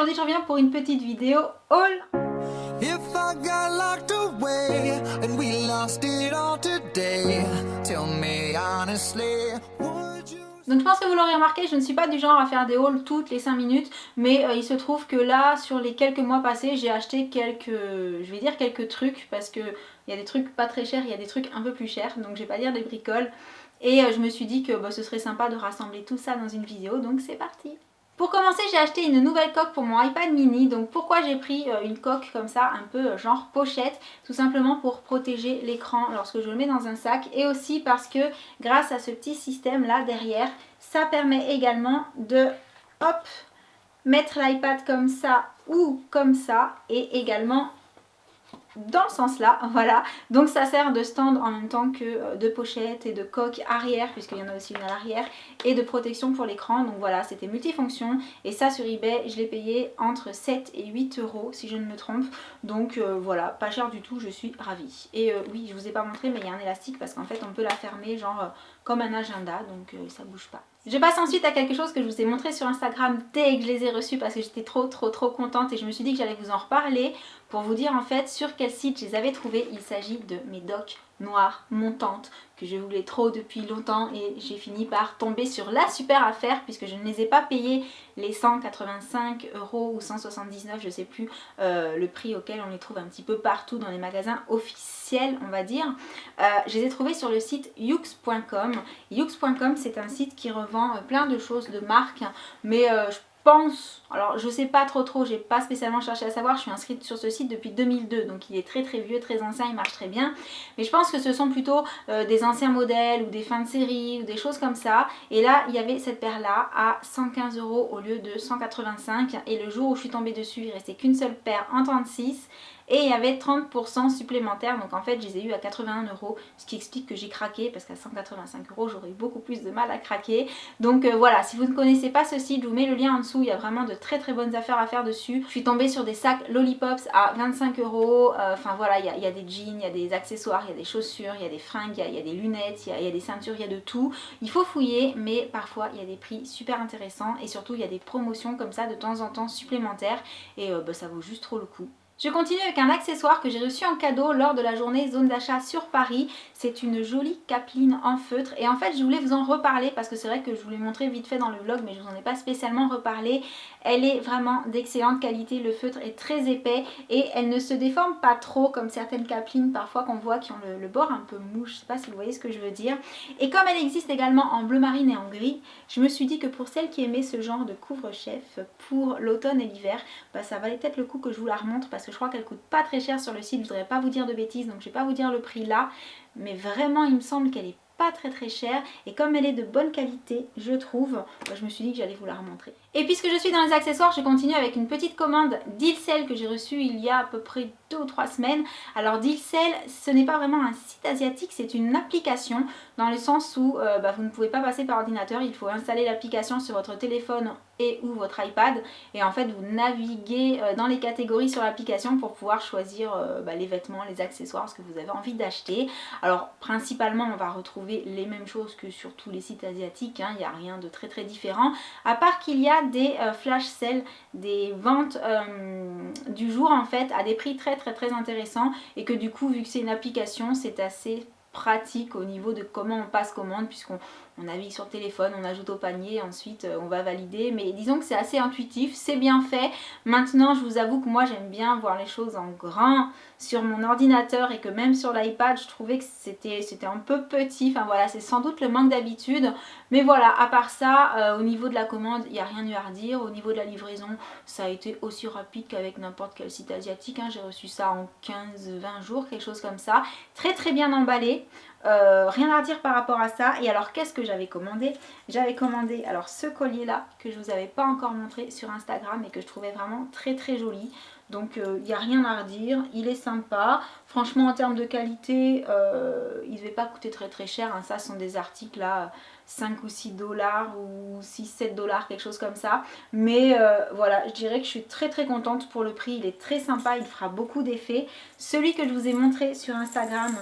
aujourd'hui je reviens pour une petite vidéo haul. If I got locked away and we lost it all today, tell me honestly, would you... Donc je pense que vous l'aurez remarqué, je ne suis pas du genre à faire des hauls toutes les 5 minutes, mais il se trouve que là, sur les quelques mois passés, j'ai acheté quelques trucs, parce que il y a des trucs pas très chers, il y a des trucs un peu plus chers, donc je vais pas dire des bricoles. Et je me suis dit que ce serait sympa de rassembler tout ça dans une vidéo, donc c'est parti. Pour commencer, j'ai acheté une nouvelle coque pour mon iPad mini. Donc pourquoi j'ai pris une coque comme ça, un peu genre pochette? Tout simplement pour protéger l'écran lorsque je le mets dans un sac. Et aussi parce que grâce à ce petit système là derrière, ça permet également de hop, mettre l'iPad comme ça ou comme ça. Et également dans ce sens là, voilà, donc ça sert de stand en même temps que de pochette et de coque arrière, puisqu'il y en a aussi une à l'arrière, et de protection pour l'écran. Donc voilà, c'était multifonction, et ça sur eBay je l'ai payé entre 7 et 8 euros si je ne me trompe. Donc voilà, pas cher du tout, je suis ravie. Et oui, je vous ai pas montré, mais il y a un élastique parce qu'en fait on peut la fermer genre comme un agenda, donc ça bouge pas. Je passe ensuite à quelque chose que je vous ai montré sur Instagram dès que je les ai reçus, parce que j'étais trop contente, et je me suis dit que j'allais vous en reparler pour vous dire en fait sur quel site je les avais trouvés. Il s'agit de mes docks noires montantes que je voulais trop depuis longtemps, et j'ai fini par tomber sur la super affaire puisque je ne les ai pas payés les 185 euros ou 179, je sais plus le prix auquel on les trouve un petit peu partout dans les magasins officiels, on va dire. Je les ai trouvés sur le site yux.com. Yux.com, c'est un site qui revend plein de choses de marque, mais je pense, alors je sais pas trop, j'ai pas spécialement cherché à savoir, je suis inscrite sur ce site depuis 2002, donc il est très vieux, très ancien, il marche très bien, mais je pense que ce sont plutôt des anciens modèles ou des fins de série ou des choses comme ça. Et là il y avait cette paire là à 115 euros au lieu de 185, et le jour où je suis tombée dessus il restait qu'une seule paire en 36 et il y avait 30% supplémentaires, donc en fait je les ai eu à 81 euros, ce qui explique que j'ai craqué, parce qu'à 185 euros j'aurais eu beaucoup plus de mal à craquer. Donc voilà, si vous ne connaissez pas ce site, je vous mets le lien en dessous, il y a vraiment de très bonnes affaires à faire dessus. Je suis tombée sur des sacs Lollipops à 25 euros, enfin voilà, il y a des jeans, il y a des accessoires, il y a des chaussures, il y a des fringues, il y a des lunettes, il y a des ceintures, il y a de tout. Il faut fouiller, mais parfois il y a des prix super intéressants, et surtout il y a des promotions comme ça de temps en temps supplémentaires, et ça vaut juste trop le coup. Je continue avec un accessoire que j'ai reçu en cadeau lors de la journée zone d'achat sur Paris. C'est une jolie capeline en feutre, et en fait je voulais vous en reparler parce que c'est vrai que je vous l'ai montré vite fait dans le vlog, mais je vous en ai pas spécialement reparlé. Elle est vraiment d'excellente qualité, le feutre est très épais et elle ne se déforme pas trop comme certaines capelines parfois qu'on voit qui ont le bord un peu mouche, je sais pas si vous voyez ce que je veux dire. Et comme elle existe également en bleu marine et en gris, je me suis dit que pour celles qui aimaient ce genre de couvre-chef pour l'automne et l'hiver, ça valait peut-être le coup que je vous la remontre, parce que je crois qu'elle coûte pas très cher sur le site, je voudrais pas vous dire de bêtises, donc je vais pas vous dire le prix là, mais vraiment il me semble qu'elle est pas très chère, et comme elle est de bonne qualité je trouve, je me suis dit que j'allais vous la remontrer. Et puisque je suis dans les accessoires, je continue avec une petite commande d'Ilcel que j'ai reçue il y a à peu près 2 ou 3 semaines. Alors d'Ilcel, ce n'est pas vraiment un site asiatique, c'est une application, dans le sens où vous ne pouvez pas passer par ordinateur, il faut installer l'application sur votre téléphone et ou votre iPad, et en fait vous naviguez dans les catégories sur l'application pour pouvoir choisir les vêtements, les accessoires, ce que vous avez envie d'acheter. Alors principalement on va retrouver les mêmes choses que sur tous les sites asiatiques, il n'y a rien de très différent, à part qu'il y a des flash sales, des ventes du jour en fait, à des prix très intéressants, et que du coup vu que c'est une application, c'est assez pratique au niveau de comment on passe commande, puisqu'on navigue sur le téléphone, on ajoute au panier, ensuite on va valider, mais disons que c'est assez intuitif, c'est bien fait. Maintenant je vous avoue que moi j'aime bien voir les choses en grand sur mon ordinateur, et que même sur l'iPad je trouvais que c'était un peu petit, enfin voilà, c'est sans doute le manque d'habitude, mais voilà, à part ça, au niveau de la commande il n'y a rien eu à redire. Au niveau de la livraison, ça a été aussi rapide qu'avec n'importe quel site asiatique, j'ai reçu ça en 15-20 jours, quelque chose comme ça, très bien emballé. Rien à dire par rapport à ça. Et alors qu'est-ce que j'avais commandé? J'avais commandé alors ce collier là que je vous avais pas encore montré sur Instagram, et que je trouvais vraiment très joli. Donc il n'y a rien à redire, il est sympa. Franchement en termes de qualité, il ne devait pas coûter très cher, ça ce sont des articles là 5 ou 6 dollars ou 6-7 dollars, quelque chose comme ça. Mais voilà, je dirais que je suis très contente pour le prix, il est très sympa, il fera beaucoup d'effet. Celui que je vous ai montré sur Instagram,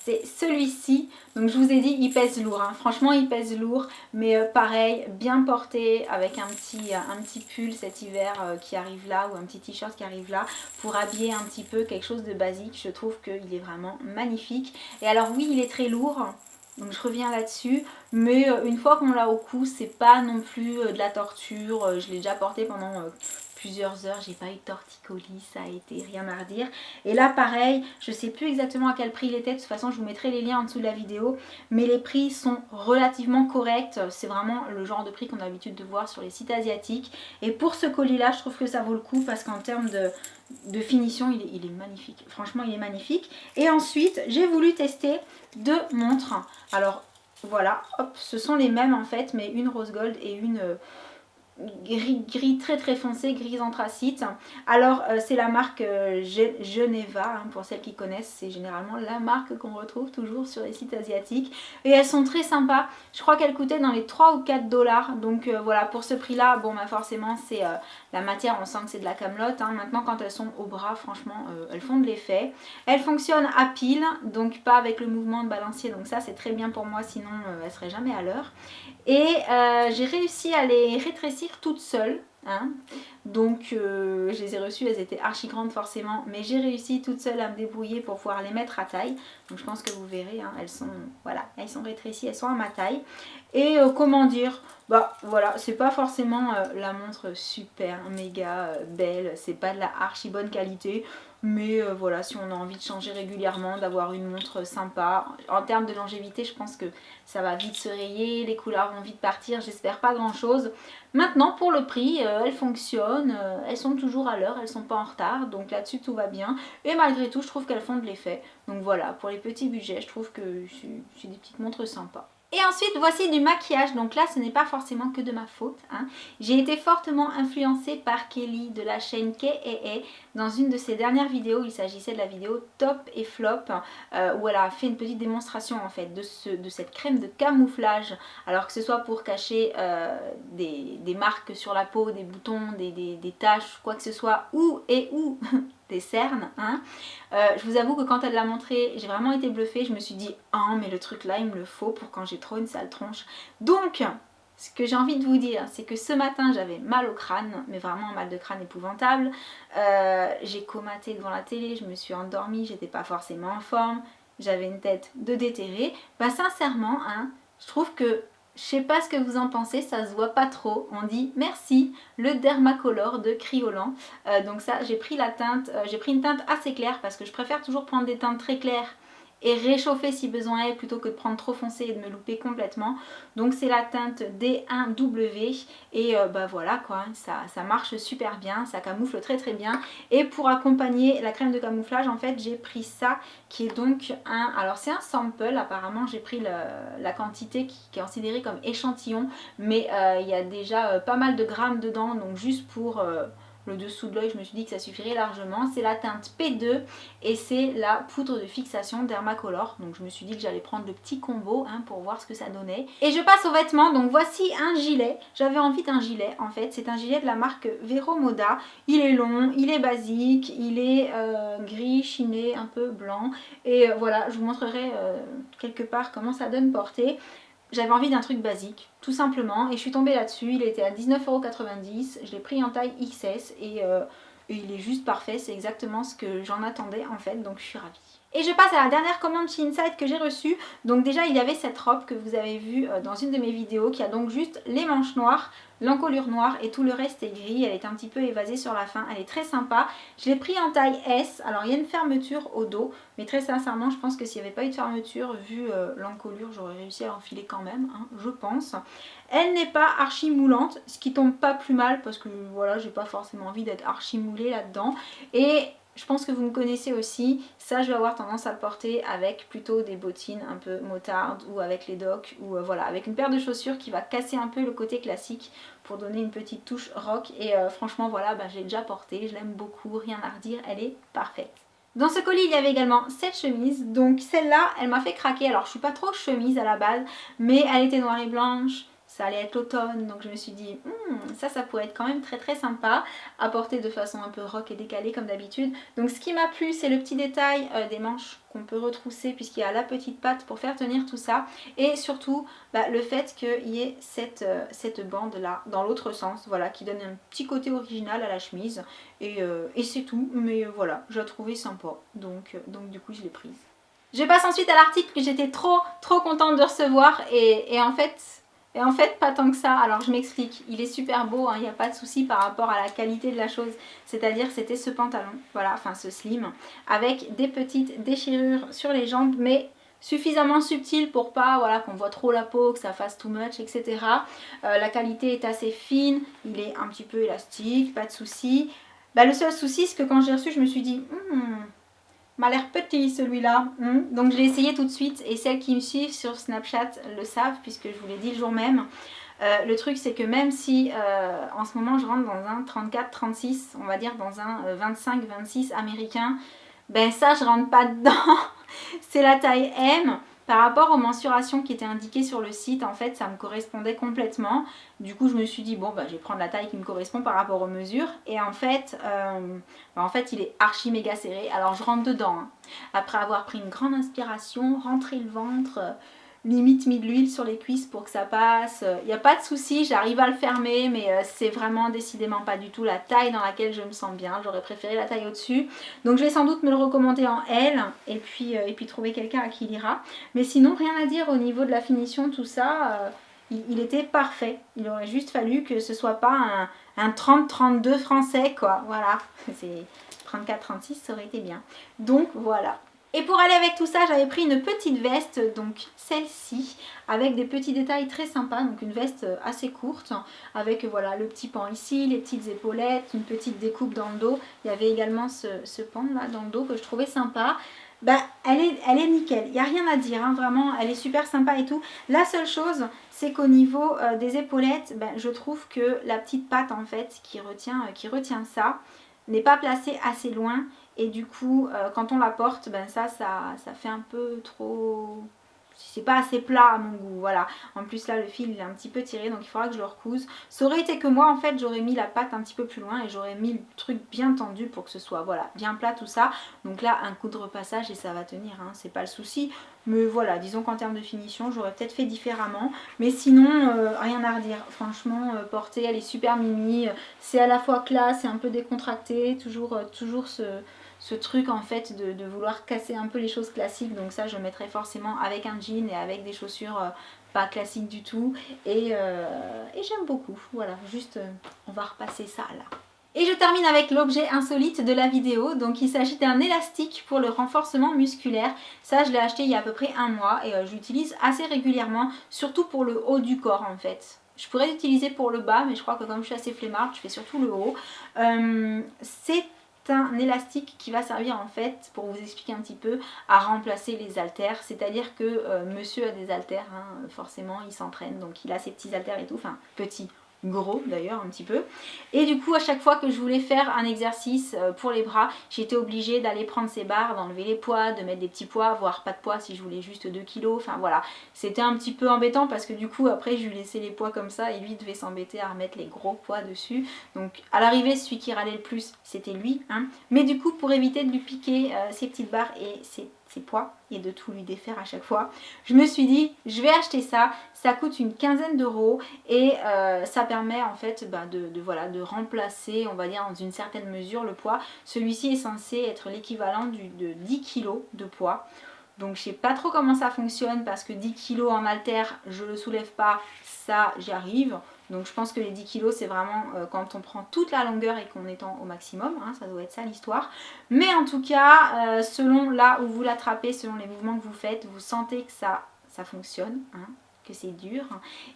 c'est celui-ci. Donc je vous ai dit, il pèse lourd, hein. Franchement il pèse lourd, mais pareil, bien porté avec un petit pull cet hiver qui arrive là, ou un petit t-shirt qui arrive là, pour habiller un petit peu quelque chose de basique. Je trouve qu'il est vraiment magnifique. Et alors oui, il est très lourd, donc je reviens là-dessus, mais une fois qu'on l'a au cou, c'est pas non plus de la torture. Je l'ai déjà porté pendant plusieurs heures, j'ai pas eu de torticolis, ça a été rien à redire. Et là pareil, je sais plus exactement à quel prix il était, de toute façon je vous mettrai les liens en dessous de la vidéo, mais les prix sont relativement corrects. C'est vraiment le genre de prix qu'on a l'habitude de voir sur les sites asiatiques. Et pour ce colis là, je trouve que ça vaut le coup, parce qu'en termes de finition, il est magnifique. Franchement, il est magnifique. Et ensuite, j'ai voulu tester deux montres. Alors, voilà, hop, ce sont les mêmes en fait, mais une rose gold et une gris très très foncé, gris anthracite. Alors c'est la marque Geneva, hein, pour celles qui connaissent, c'est généralement la marque qu'on retrouve toujours sur les sites asiatiques, et elles sont très sympas. Je crois qu'elles coûtaient dans les 3 ou 4 dollars, donc voilà, pour ce prix là, bon bah forcément c'est la matière, on sent que c'est de la camelote, hein. Maintenant quand elles sont au bras, franchement elles font de l'effet. Elles fonctionnent à pile, donc pas avec le mouvement de balancier, donc ça c'est très bien pour moi, sinon elles seraient jamais à l'heure. Et j'ai réussi à les rétrécir toutes seules, hein. Donc je les ai reçues, elles étaient archi grandes forcément, mais j'ai réussi toute seule à me débrouiller pour pouvoir les mettre à taille. Donc je pense que vous verrez, hein, elles sont, voilà, elles sont rétrécies, elles sont à ma taille. Et comment dire, bah voilà, c'est pas forcément la montre super méga belle, c'est pas de la archi bonne qualité. Mais voilà, si on a envie de changer régulièrement, d'avoir une montre sympa. En termes de longévité, je pense que ça va vite se rayer, les couleurs vont vite partir, j'espère pas grand chose. Maintenant pour le prix, elles fonctionnent, elles sont toujours à l'heure, elles sont pas en retard, donc là-dessus tout va bien. Et malgré tout, je trouve qu'elles font de l'effet. Donc voilà, pour les petits budgets, je trouve que c'est des petites montres sympas. Et ensuite, voici du maquillage. Donc là, ce n'est pas forcément que de ma faute, hein. J'ai été fortement influencée par Kelly de la chaîne K&A dans une de ses dernières vidéos. Il s'agissait de la vidéo Top et Flop, où elle a fait une petite démonstration en fait de cette crème de camouflage. Alors que ce soit pour cacher des marques sur la peau, des boutons, des taches, quoi que ce soit, ou des cernes, hein. Je vous avoue que quand elle l'a montré, j'ai vraiment été bluffée. Je me suis dit, oh mais le truc là il me le faut pour quand j'ai trop une sale tronche. Donc ce que j'ai envie de vous dire, c'est que ce matin j'avais mal au crâne, mais vraiment un mal de crâne épouvantable. J'ai comaté devant la télé, je me suis endormie, j'étais pas forcément en forme, j'avais une tête de déterré. Bah sincèrement, hein, je trouve que, je sais pas ce que vous en pensez, ça se voit pas trop. On dit merci, le Dermacolor de Kryolan. Donc ça, j'ai pris la teinte, j'ai pris une teinte assez claire parce que je préfère toujours prendre des teintes très claires et réchauffer si besoin est, plutôt que de prendre trop foncé et de me louper complètement. Donc c'est la teinte D1W et bah voilà quoi, ça marche super bien, ça camoufle très très bien. Et pour accompagner la crème de camouflage, en fait j'ai pris ça qui est donc alors c'est un sample, apparemment j'ai pris la quantité qui est considérée comme échantillon, mais il y a déjà pas mal de grammes dedans, donc juste pour le dessous de l'œil, je me suis dit que ça suffirait largement. C'est la teinte P2 et c'est la poudre de fixation Dermacolor. Donc je me suis dit que j'allais prendre le petit combo, hein, pour voir ce que ça donnait. Et je passe aux vêtements. Donc voici un gilet. J'avais envie d'un gilet en fait. C'est un gilet de la marque Vero Moda. Il est long, il est basique, il est gris, chiné, un peu blanc. Et voilà, je vous montrerai quelque part comment ça donne portée. J'avais envie d'un truc basique, tout simplement, et je suis tombée là-dessus. Il était à 19,90 €, je l'ai pris en taille XS et il est juste parfait, c'est exactement ce que j'en attendais en fait, donc je suis ravie. Et je passe à la dernière commande chez Inside que j'ai reçue. Donc déjà il y avait cette robe que vous avez vue dans une de mes vidéos, qui a donc juste les manches noires, l'encolure noire et tout le reste est gris. Elle est un petit peu évasée sur la fin, elle est très sympa. Je l'ai pris en taille S, alors il y a une fermeture au dos, mais très sincèrement je pense que s'il n'y avait pas eu de fermeture, vu l'encolure, j'aurais réussi à l'enfiler quand même, hein, je pense. Elle n'est pas archi moulante, ce qui tombe pas plus mal parce que voilà, j'ai pas forcément envie d'être archi moulée là-dedans. Et je pense que vous me connaissez aussi, ça je vais avoir tendance à le porter avec plutôt des bottines un peu motarde ou avec les docks ou voilà, avec une paire de chaussures qui va casser un peu le côté classique pour donner une petite touche rock. Et franchement voilà, bah, je l'ai déjà portée, je l'aime beaucoup, rien à redire, elle est parfaite. Dans ce colis il y avait également cette chemise, donc celle-là elle m'a fait craquer. Alors je suis pas trop chemise à la base, mais elle était noire et blanche, ça allait être l'automne, donc je me suis dit ça pourrait être quand même très très sympa à porter de façon un peu rock et décalée comme d'habitude. Donc ce qui m'a plu, c'est le petit détail des manches qu'on peut retrousser puisqu'il y a la petite patte pour faire tenir tout ça, et surtout le fait qu'il y ait cette bande là dans l'autre sens, voilà, qui donne un petit côté original à la chemise, et c'est tout, mais voilà, je la trouvais sympa, donc du coup je l'ai prise. Je passe ensuite à l'article que j'étais trop contente de recevoir, et en fait pas tant que ça. Alors je m'explique, il est super beau, il n'y a pas de souci par rapport à la qualité de la chose, c'est-à-dire c'était ce pantalon, voilà, enfin ce slim, avec des petites déchirures sur les jambes, mais suffisamment subtiles pour pas, voilà, qu'on voit trop la peau, que ça fasse too much, etc. La qualité est assez fine, il est un petit peu élastique, pas de souci. Le seul souci, c'est que quand j'ai reçu, je me suis dit m'a l'air petit celui-là, donc je l'ai essayé tout de suite, et celles qui me suivent sur Snapchat le savent puisque je vous l'ai dit le jour même. Le truc c'est que même si en ce moment je rentre dans un 34-36, on va dire dans un 25-26 américain, ben ça je rentre pas dedans. C'est la taille M. Par rapport aux mensurations qui étaient indiquées sur le site, en fait ça me correspondait complètement. Du coup je me suis dit bon je vais prendre la taille qui me correspond par rapport aux mesures, et en fait il est archi méga serré. Alors je rentre dedans après avoir pris une grande inspiration, rentré le ventre, limite mis de l'huile sur les cuisses pour que ça passe. Il n'y a pas de souci, j'arrive à le fermer, mais c'est vraiment décidément pas du tout la taille dans laquelle je me sens bien. J'aurais préféré la taille au-dessus. Donc je vais sans doute me le recommander en L, et puis trouver quelqu'un à qui il ira. Mais sinon rien à dire au niveau de la finition, tout ça, il était parfait. Il aurait juste fallu que ce soit pas un 30-32 français quoi. Voilà, c'est 34-36, ça aurait été bien. Donc voilà. Et pour aller avec tout ça, j'avais pris une petite veste, donc celle-ci, avec des petits détails très sympas, donc une veste assez courte, avec voilà le petit pan ici, les petites épaulettes, une petite découpe dans le dos. Il y avait également ce pan là dans le dos que je trouvais sympa. Elle est nickel, il n'y a rien à dire, vraiment, elle est super sympa et tout. La seule chose, c'est qu'au niveau des épaulettes, je trouve que la petite patte en fait qui retient ça n'est pas placée assez loin. Et du coup, quand on la porte, ça fait un peu trop... C'est pas assez plat à mon goût, voilà. En plus là, le fil il est un petit peu tiré, donc il faudra que je le recouse. Ça aurait été que moi, en fait, j'aurais mis la patte un petit peu plus loin et j'aurais mis le truc bien tendu pour que ce soit, voilà, bien plat tout ça. Donc là, un coup de repassage et ça va tenir, c'est pas le souci. Mais voilà, disons qu'en termes de finition, j'aurais peut-être fait différemment. Mais sinon, rien à redire. Franchement, portée, elle est super mimi. C'est à la fois classe et un peu décontracté. Toujours ce truc en fait de vouloir casser un peu les choses classiques. Donc ça, je mettrais forcément avec un jean et avec des chaussures pas classiques du tout. Et j'aime beaucoup. Voilà, juste, on va repasser ça là. Et je termine avec l'objet insolite de la vidéo. Donc il s'agit d'un élastique pour le renforcement musculaire. Ça je l'ai acheté il y a à peu près un mois et je l'utilise assez régulièrement, surtout pour le haut du corps en fait. Je pourrais l'utiliser pour le bas, mais je crois que comme je suis assez flemmarde, je fais surtout le haut. C'est un élastique qui va servir en fait, pour vous expliquer un petit peu, à remplacer les haltères. C'est-à-dire que monsieur a des haltères, forcément il s'entraîne, donc il a ses petits haltères et tout, enfin petits, gros d'ailleurs un petit peu, et du coup à chaque fois que je voulais faire un exercice pour les bras, j'étais obligée d'aller prendre ces barres, d'enlever les poids, de mettre des petits poids, voire pas de poids si je voulais juste 2 kilos, enfin voilà, c'était un petit peu embêtant parce que du coup après je lui laissais les poids comme ça et lui devait s'embêter à remettre les gros poids dessus. Donc à l'arrivée celui qui râlait le plus c'était lui, mais du coup pour éviter de lui piquer ses petites barres et ses poids et de tout lui défaire à chaque fois, je me suis dit je vais acheter ça. Ça coûte une quinzaine d'euros et ça permet en fait de remplacer, on va dire dans une certaine mesure, le poids. Celui-ci est censé être l'équivalent de 10 kg de poids. Donc je sais pas trop comment ça fonctionne parce que 10 kg en haltère, je le soulève pas, ça j'y arrive. Donc je pense que les 10 kg c'est vraiment quand on prend toute la longueur et qu'on est au maximum, ça doit être ça l'histoire. Mais en tout cas, selon là où vous l'attrapez, selon les mouvements que vous faites, vous sentez que ça fonctionne, que c'est dur,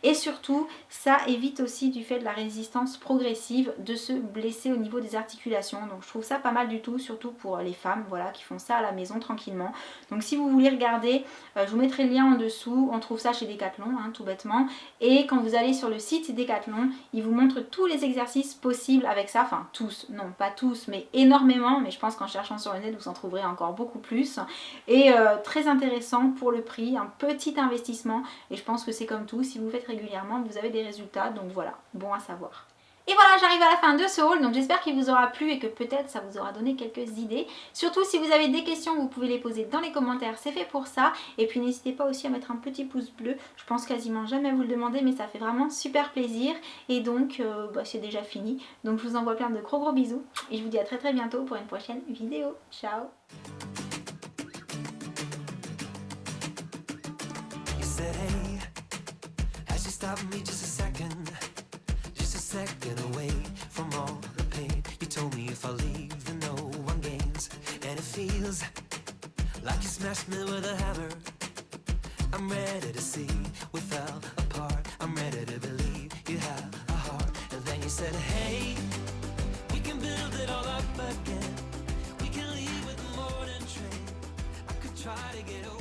et surtout ça évite aussi du fait de la résistance progressive de se blesser au niveau des articulations. Donc je trouve ça pas mal du tout, surtout pour les femmes voilà, qui font ça à la maison tranquillement. Donc si vous voulez regarder, je vous mettrai le lien en dessous. On trouve ça chez Decathlon tout bêtement, et quand vous allez sur le site Decathlon, ils vous montrent tous les exercices possibles avec ça, enfin tous, non pas tous mais énormément, mais je pense qu'en cherchant sur le net vous en trouverez encore beaucoup plus, et très intéressant pour le prix, un petit investissement, et je pense pense que c'est comme tout, si vous faites régulièrement, vous avez des résultats, donc voilà, bon à savoir. Et voilà, j'arrive à la fin de ce haul, donc j'espère qu'il vous aura plu et que peut-être ça vous aura donné quelques idées. Surtout si vous avez des questions, vous pouvez les poser dans les commentaires, c'est fait pour ça. Et puis n'hésitez pas aussi à mettre un petit pouce bleu, je pense quasiment jamais vous le demander, mais ça fait vraiment super plaisir. Et donc c'est déjà fini, donc je vous envoie plein de gros bisous et je vous dis à très bientôt pour une prochaine vidéo. Ciao! Second away from all the pain. You told me if I leave then no one gains. And it feels like you smashed me with a hammer. I'm ready to see we fell apart. I'm ready to believe you have a heart. And then you said, hey, we can build it all up again. We can leave with the morning train. I could try to get away.